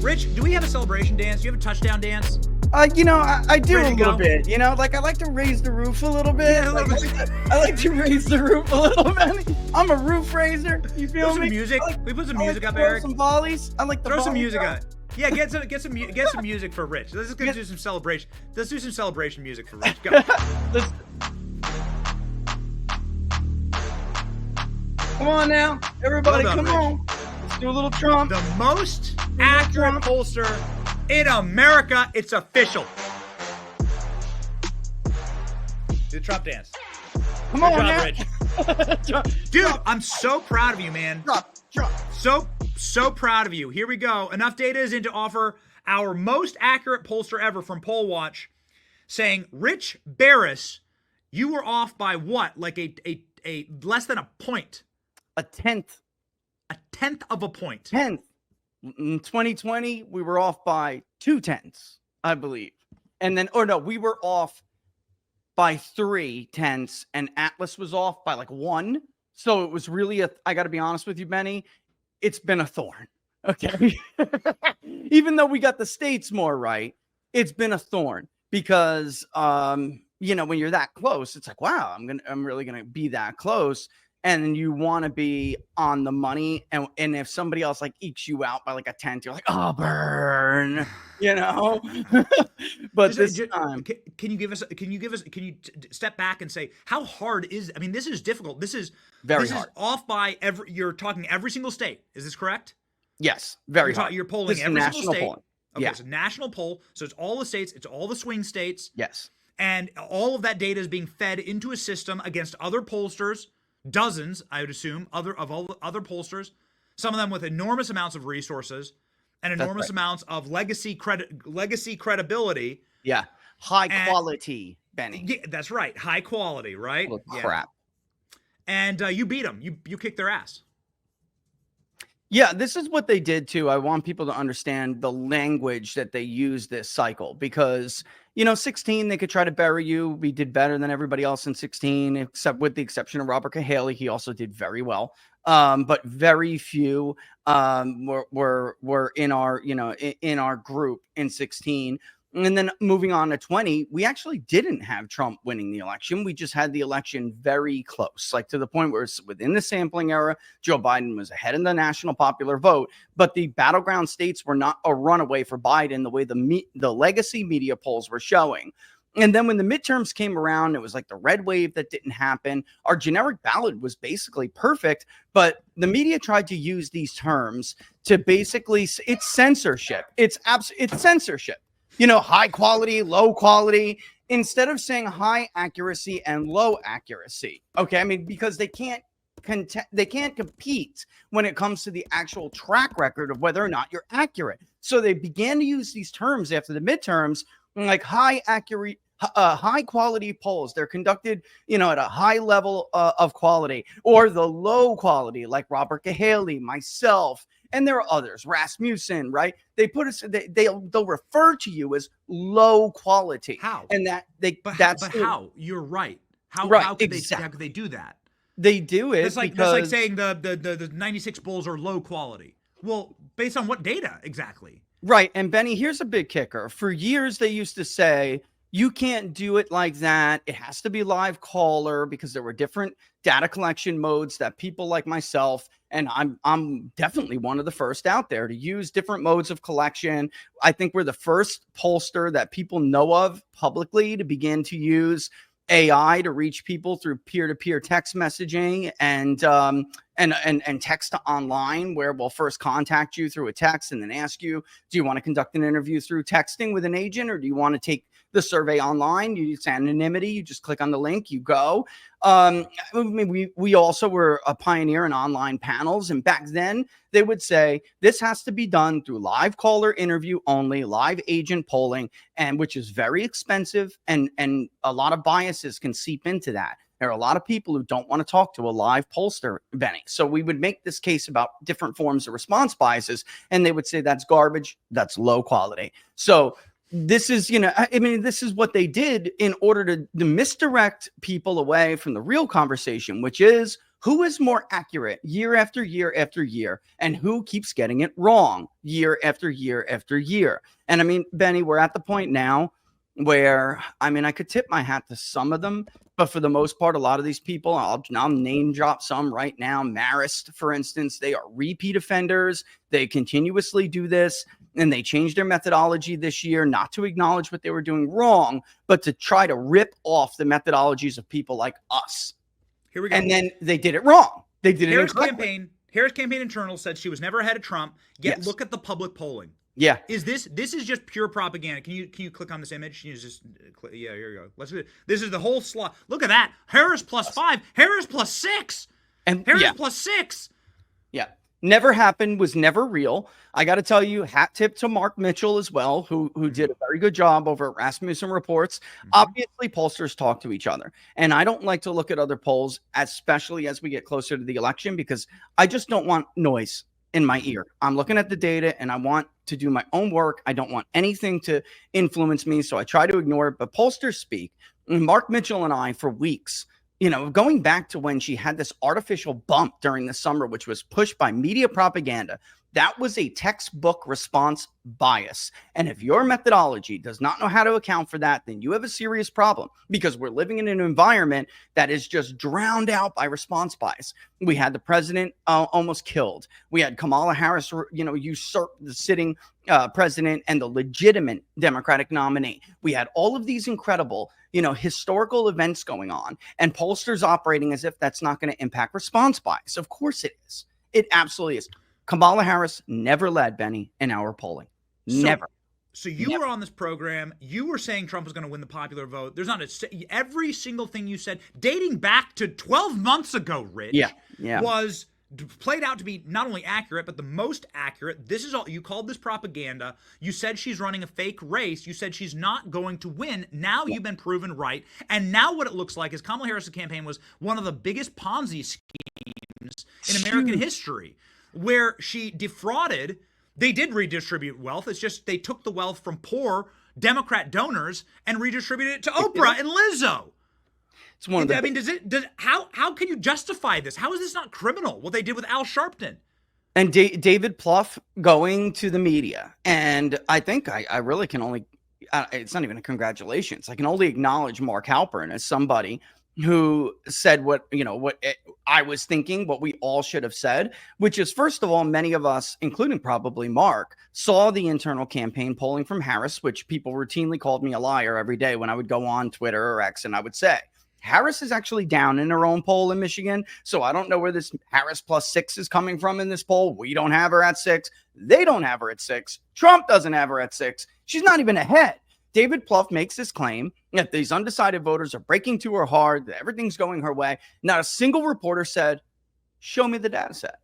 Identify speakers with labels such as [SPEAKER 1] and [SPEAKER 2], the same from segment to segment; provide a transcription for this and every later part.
[SPEAKER 1] Rich, do we have a celebration dance? Do you have a touchdown dance?
[SPEAKER 2] I do a little bit. Like I like to raise the roof a little bit.
[SPEAKER 1] Yeah, a little bit.
[SPEAKER 2] I like to raise the roof a little bit. I'm a roof raiser. You feel
[SPEAKER 1] Put
[SPEAKER 2] me?
[SPEAKER 1] some music. We put some music up,
[SPEAKER 2] throw
[SPEAKER 1] Eric.
[SPEAKER 2] some volleys. I like the
[SPEAKER 1] Throw some
[SPEAKER 2] volley
[SPEAKER 1] music
[SPEAKER 2] throw.
[SPEAKER 1] on. Yeah, get some music for Rich. Let's go do some celebration. Let's do some celebration music for Rich. Go.
[SPEAKER 2] Come on now, everybody,
[SPEAKER 1] Well done,
[SPEAKER 2] come
[SPEAKER 1] Rich.
[SPEAKER 2] on. Let's do a little Trump.
[SPEAKER 1] The most accurate pollster in America. It's official. Do the Trump dance.
[SPEAKER 2] Come
[SPEAKER 1] Good
[SPEAKER 2] on
[SPEAKER 1] job,
[SPEAKER 2] now.
[SPEAKER 1] Rich. Dude, I'm so proud of you, man.
[SPEAKER 2] Drop.
[SPEAKER 1] So proud of you. Here we go. Enough data is in to offer our most accurate pollster ever from Poll Watch, saying Rich Baris, you were off by what? Like a less than a point.
[SPEAKER 2] A tenth.
[SPEAKER 1] A tenth of a point.
[SPEAKER 2] Tenth. In 2020, we were off by 2/10, I believe. And then, we were off by 3/10, and Atlas was off by like 1. So it was really I got to be honest with you, Benny, it's been a thorn. Okay. Even though we got the states more right, it's been a thorn because, when you're that close, it's like, wow, I'm really going to be that close. And you want to be on the money. And if somebody else like ekes you out by like a tenth, you're like, oh, burn, But this time,
[SPEAKER 1] can you step back and say, how hard is, I mean, this is difficult. This is
[SPEAKER 2] very hard.
[SPEAKER 1] Is off by you're talking every single state. Is this correct?
[SPEAKER 2] Yes. Very hard.
[SPEAKER 1] You're polling every single state.
[SPEAKER 2] Polling.
[SPEAKER 1] Okay,
[SPEAKER 2] yeah.
[SPEAKER 1] so national poll. So it's all the states. It's all the swing states.
[SPEAKER 2] Yes.
[SPEAKER 1] And all of that data is being fed into a system against other pollsters, dozens, I would assume, other pollsters, some of them with enormous amounts of resources and enormous amounts of legacy credibility.
[SPEAKER 2] Yeah. High quality, Benny.
[SPEAKER 1] Yeah, that's right. High quality, right?
[SPEAKER 2] Oh, crap.
[SPEAKER 1] And you beat them. You kicked their ass.
[SPEAKER 2] Yeah, this is what they did too. I want people to understand the language that they use this cycle because, 16, they could try to bury you. We did better than everybody else in 16, except with the exception of Robert Cahaley. He also did very well. But very few were in our, in our group in 16. And then moving on to 20, we actually didn't have Trump winning the election. We just had the election very close, like to the point where it's within the sampling era, Joe Biden was ahead in the national popular vote, but the battleground states were not a runaway for Biden the way the legacy media polls were showing. And then when the midterms came around, it was like the red wave that didn't happen. Our generic ballot was basically perfect, but the media tried to use these terms to basically, it's censorship. It's censorship. High quality, low quality, instead of saying high accuracy and low accuracy. Okay. I mean, because they can't compete when it comes to the actual track record of whether or not you're accurate. So they began to use these terms after the midterms, like high quality polls. They're conducted, at a high level of quality, or the low quality, like Robert Cahaley, myself, and there are others, Rasmussen, right? They put us, they'll refer to you as low quality.
[SPEAKER 1] How?
[SPEAKER 2] And
[SPEAKER 1] how? You're right. How could they do that?
[SPEAKER 2] They do it.
[SPEAKER 1] That's like saying the 96 Bulls are low quality. Well, based on what data exactly?
[SPEAKER 2] Right. And Benny, here's a big kicker. For years, they used to say, you can't do it like that. It has to be live caller because there were different data collection modes that people like myself, and I'm definitely one of the first out there to use different modes of collection. I think we're the first pollster that people know of publicly to begin to use AI to reach people through peer-to-peer text messaging and text to online, where we'll first contact you through a text and then ask you, do you want to conduct an interview through texting with an agent, or do you want to take the survey online? You use anonymity. You just click on the link, you go. We also were a pioneer in online panels. And back then they would say this has to be done through live caller interview only, live agent polling, and which is very expensive. And a lot of biases can seep into that. There are a lot of people who don't want to talk to a live pollster, Benny. So we would make this case about different forms of response biases, and they would say that's garbage, that's low quality. So this is, this is what they did in order to misdirect people away from the real conversation, which is Who is more accurate year after year after year, and who keeps getting it wrong year after year after year? And I mean, Benny, we're at the point now where, I mean, I could tip my hat to some of them, but for the most part, a lot of these people, I'll name drop some right now. Marist, for instance, they are repeat offenders. They continuously do this, and they changed their methodology this year, not to acknowledge what they were doing wrong, but to try to rip off the methodologies of people like us.
[SPEAKER 1] Here we go.
[SPEAKER 2] And then they did it wrong. They did it incorrectly.
[SPEAKER 1] Harris campaign internal said she was never ahead of Trump. Yet
[SPEAKER 2] Yes.
[SPEAKER 1] look at the public polling.
[SPEAKER 2] Yeah.
[SPEAKER 1] Is this is just pure propaganda? Can you click on this image? Can you just yeah, here you go. Let's do it. This is the whole slot. Look at that. Harris +5, Harris +6,
[SPEAKER 2] And
[SPEAKER 1] Harris
[SPEAKER 2] yeah.
[SPEAKER 1] +6.
[SPEAKER 2] Yeah. Never happened, was never real. I got to tell you, hat tip to Mark Mitchell as well, who did a very good job over at Rasmussen Reports. Obviously, pollsters talk to each other. And I don't like to look at other polls, especially as we get closer to the election, because I just don't want noise in my ear. I'm looking at the data and I want to do my own work. I don't want anything to influence me, so I try to ignore it. But pollsters speak. And Mark Mitchell and I, for weeks, going back to when she had this artificial bump during the summer, which was pushed by media propaganda, that was a textbook response bias. And if your methodology does not know how to account for that, then you have a serious problem, because we're living in an environment that is just drowned out by response bias. We had the president almost killed. We had Kamala Harris, usurp the sitting president and the legitimate Democratic nominee. We had all of these incredible, historical events going on, and pollsters operating as if that's not going to impact response bias. Of course it is. It absolutely is. Kamala Harris never led, Benny, in our polling. Never.
[SPEAKER 1] So you were on this program. You were saying Trump was going to win the popular vote. There's not every single thing you said, dating back to 12 months ago, Rich, was played out to be not only accurate, but the most accurate. This is all you called this propaganda. You said she's running a fake race. You said she's not going to win. Now you've been proven right. And now what it looks like is Kamala Harris' campaign was one of the biggest Ponzi schemes in American history, where she defrauded. They did redistribute wealth. It's just they took the wealth from poor Democrat donors and redistributed it to Oprah and Lizzo.
[SPEAKER 2] It's one of the.
[SPEAKER 1] I mean, how can you justify this? How is this not criminal? What they did with Al Sharpton
[SPEAKER 2] and David Plouffe going to the media, and I think I really can only. It's not even a congratulations. I can only acknowledge Mark Halpern as somebody who said what I was thinking, what we all should have said, which is, first of all, many of us, including probably Mark, saw the internal campaign polling from Harris, which people routinely called me a liar every day when I would go on Twitter or X and I would say, Harris is actually down in her own poll in Michigan. So I don't know where this Harris +6 is coming from in this poll. We don't have her at 6. They don't have her at 6. Trump doesn't have her at 6. She's not even ahead. David Plouffe makes this claim that these undecided voters are breaking too her hard, that everything's going her way. Not a single reporter said, show me the data set.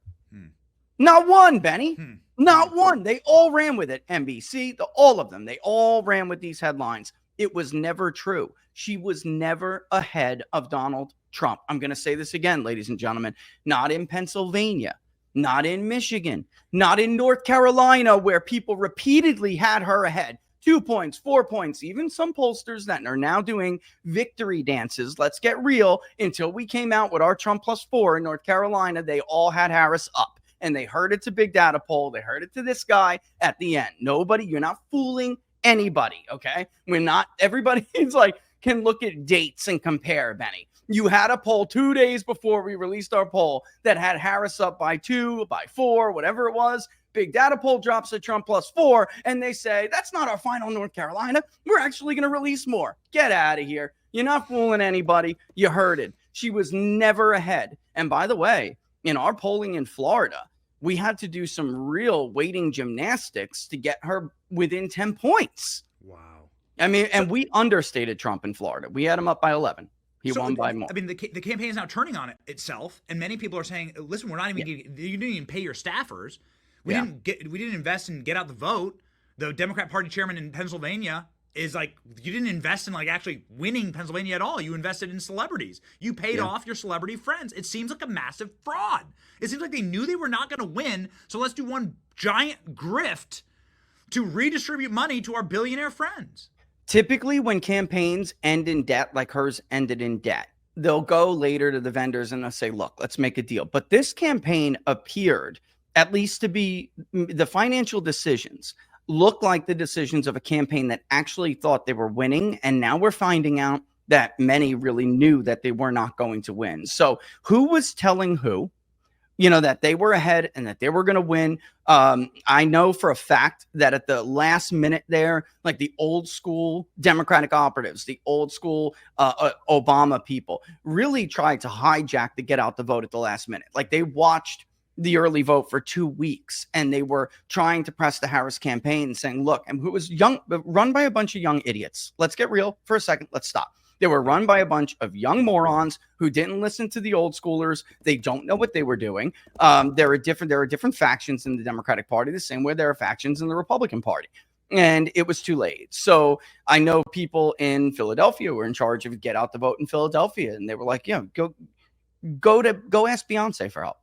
[SPEAKER 2] Not one, Benny. Not one. They all ran with it. NBC, all of them. They all ran with these headlines. It was never true. She was never ahead of Donald Trump. I'm going to say this again, ladies and gentlemen. Not in Pennsylvania. Not in Michigan. Not in North Carolina, where people repeatedly had her ahead. 2 points, 4 points, even some pollsters that are now doing victory dances. Let's get real. Until we came out with our Trump +4 in North Carolina, they all had Harris up. And they heard it to big data poll. They heard it to this guy at the end. Nobody, you're not fooling anybody, okay? We're not, everybody's like, can look at dates and compare, Benny. You had a poll 2 days before we released our poll that had Harris up by 2, by 4, whatever it was. Big data poll drops at Trump +4, and they say, that's not our final North Carolina. We're actually going to release more. Get out of here. You're not fooling anybody. You heard it. She was never ahead. And by the way, in our polling in Florida, we had to do some real weighting gymnastics to get her within 10 points.
[SPEAKER 1] Wow.
[SPEAKER 2] I mean, and we understated Trump in Florida. We had him up by 11. He won by more.
[SPEAKER 1] I mean, the campaign is now turning on itself, and many people are saying, listen, we're not even getting, you didn't even pay your staffers. We didn't invest and get out the vote. The Democrat Party chairman in Pennsylvania is like, you didn't invest in like actually winning Pennsylvania at all. You invested in celebrities. You paid off your celebrity friends. It seems like a massive fraud. It seems like they knew they were not going to win. So let's do one giant grift to redistribute money to our billionaire friends.
[SPEAKER 2] Typically, when campaigns end in debt, like hers ended in debt, they'll go later to the vendors and they'll say, look, let's make a deal. But this campaign appeared at least to be the financial decisions look like the decisions of a campaign that actually thought they were winning. And now we're finding out that many really knew that they were not going to win. So who was telling who? That they were ahead and that they were going to win. I know for a fact that at the last minute there, like the old school Democratic operatives, the old school Obama people really tried to hijack the get out the vote at the last minute. Like they watched the early vote for 2 weeks and they were trying to press the Harris campaign and saying, look, and who was run by a bunch of young idiots. Let's get real for a second. Let's stop. They were run by a bunch of young morons who didn't listen to the old schoolers. They don't know what they were doing. There are different factions in the Democratic Party, the same way there are factions in the Republican Party. And it was too late. So I know people in Philadelphia were in charge of get out the vote in Philadelphia. And they were like, yeah, go ask Beyonce for help.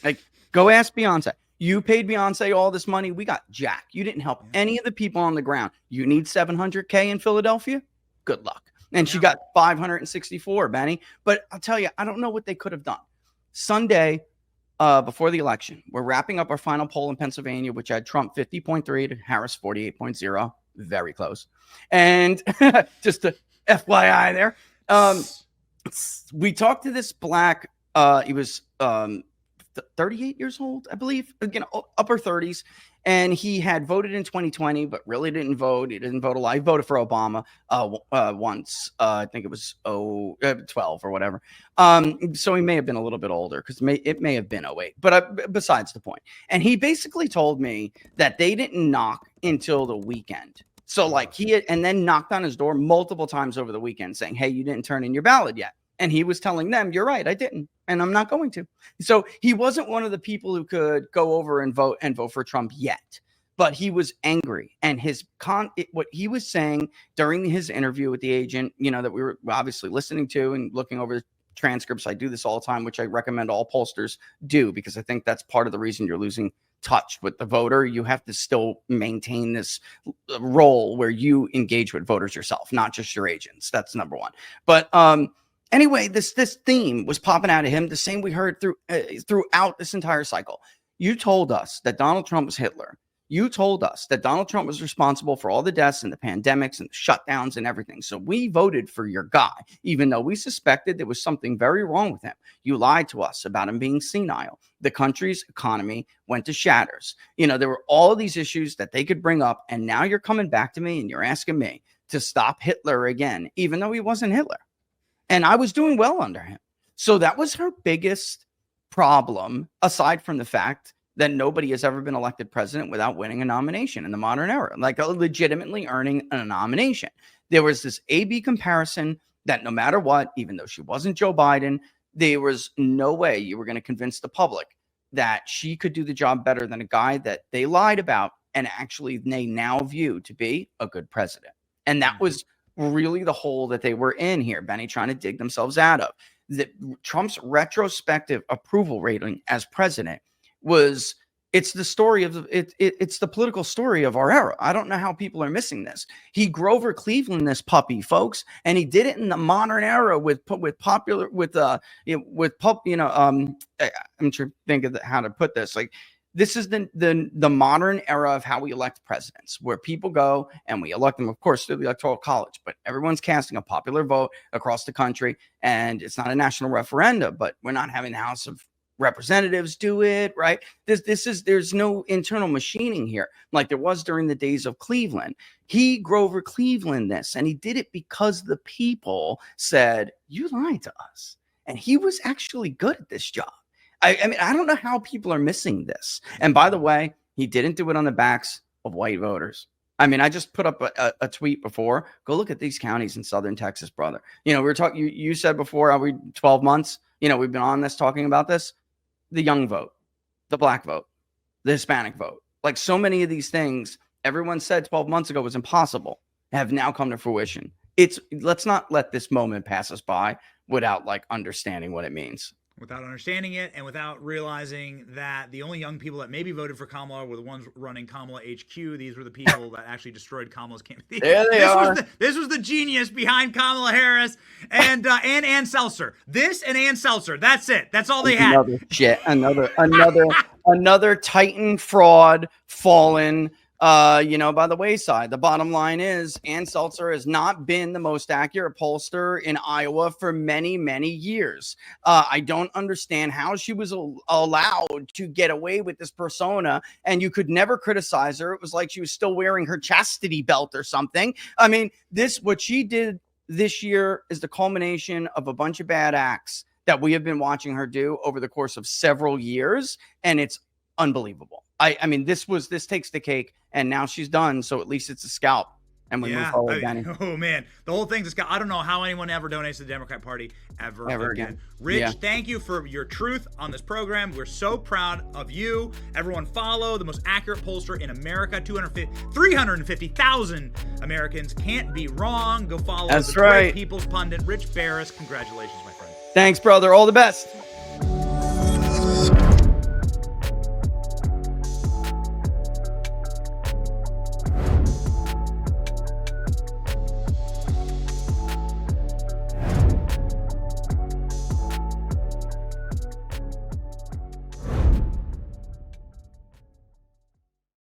[SPEAKER 2] Like, go ask Beyonce. You paid Beyonce all this money. We got jack. You didn't help any of the people on the ground. You need 700K in Philadelphia? Good luck. And she got 564, Benny. But I'll tell you, I don't know what they could have done. Sunday, before the election, we're wrapping up our final poll in Pennsylvania, which had Trump 50.3 to Harris 48.0. Very close. And just a FYI there. We talked to this black, he was 38 years old, I believe, upper 30s. And he had voted in 2020, but really didn't vote. He didn't vote a lot. He voted for Obama once. I think it was 12 or whatever. So he may have been a little bit older because it may have been 08. But besides the point. And he basically told me that they didn't knock until the weekend. So like and then knocked on his door multiple times over the weekend saying, hey, you didn't turn in your ballot yet. And he was telling them, you're right, I didn't, and I'm not going to. So he wasn't one of the people who could go over and vote for Trump yet, but he was angry. And what he was saying during his interview with the agent, that we were obviously listening to and looking over the transcripts. I do this all the time, which I recommend all pollsters do, because I think that's part of the reason you're losing touch with the voter. You have to still maintain this role where you engage with voters yourself, not just your agents. That's number one. But, anyway, this theme was popping out of him, the same we heard throughout this entire cycle. You told us that Donald Trump was Hitler. You told us that Donald Trump was responsible for all the deaths and the pandemics and the shutdowns and everything. So we voted for your guy, even though we suspected there was something very wrong with him. You lied to us about him being senile. The country's economy went to shatters. There were all these issues that they could bring up. And now you're coming back to me and you're asking me to stop Hitler again, even though he wasn't Hitler. And I was doing well under him. So that was her biggest problem, aside from the fact that nobody has ever been elected president without winning a nomination in the modern era, like legitimately earning a nomination. There was this A-B comparison that no matter what, even though she wasn't Joe Biden, there was no way you were going to convince the public that she could do the job better than a guy that they lied about and actually they now view to be a good president. And that was really the hole that they were in here, Benny, trying to dig themselves out of. That Trump's retrospective approval rating as president it's the story of it's the political story of our era. I don't know how people are missing this. He Grover Cleveland this puppy, folks, and he did it in the modern era I'm trying to think of how to put this. Like, this is the modern era of how we elect presidents, where people go and we elect them, of course, through the Electoral College, but everyone's casting a popular vote across the country, and it's not a national referendum, but we're not having the House of Representatives do it, right? There's no internal machining here like there was during the days of Cleveland. He Grover Cleveland this, and he did it because the people said, you lied to us. And he was actually good at this job. I mean, I don't know how people are missing this. And by the way, he didn't do it on the backs of white voters. I mean, I just put up a tweet before. Go look at these counties in southern Texas, brother. We were talking. You said before, are we 12 months? We've been on this talking about this. The young vote, the black vote, the Hispanic vote. Like so many of these things, everyone said 12 months ago was impossible, have now come to fruition. Let's not let this moment pass us by without like understanding what it means.
[SPEAKER 1] without understanding it and without realizing that the only young people that maybe voted for Kamala were the ones running Kamala HQ. These were the people that actually destroyed Kamala's campaign.
[SPEAKER 2] There they are.
[SPEAKER 1] This was the genius behind Kamala Harris and Ann Seltzer. This and Ann Seltzer. That's it. That's all they had.
[SPEAKER 2] Another Titan fraud fallen by the wayside. The bottom line is Ann Seltzer has not been the most accurate pollster in Iowa for many, many years. I don't understand how she was allowed to get away with this persona, and you could never criticize her. It was like she was still wearing her chastity belt or something. I mean, what she did this year is the culmination of a bunch of bad acts that we have been watching her do over the course of several years, and it's unbelievable. I mean, this takes the cake, and now she's done, so at least it's a scalp, and we move forward, Danny.
[SPEAKER 1] Oh, man. The whole thing's a scalp. I don't know how anyone ever donates to the Democrat Party ever again. Rich, thank you for your truth on this program. We're so proud of you. Everyone follow the most accurate pollster in America. 350,000 Americans can't be wrong. Go follow
[SPEAKER 2] That's
[SPEAKER 1] the
[SPEAKER 2] right.
[SPEAKER 1] Great People's Pundit, Rich Baris. Congratulations, my friend.
[SPEAKER 2] Thanks, brother. All the best.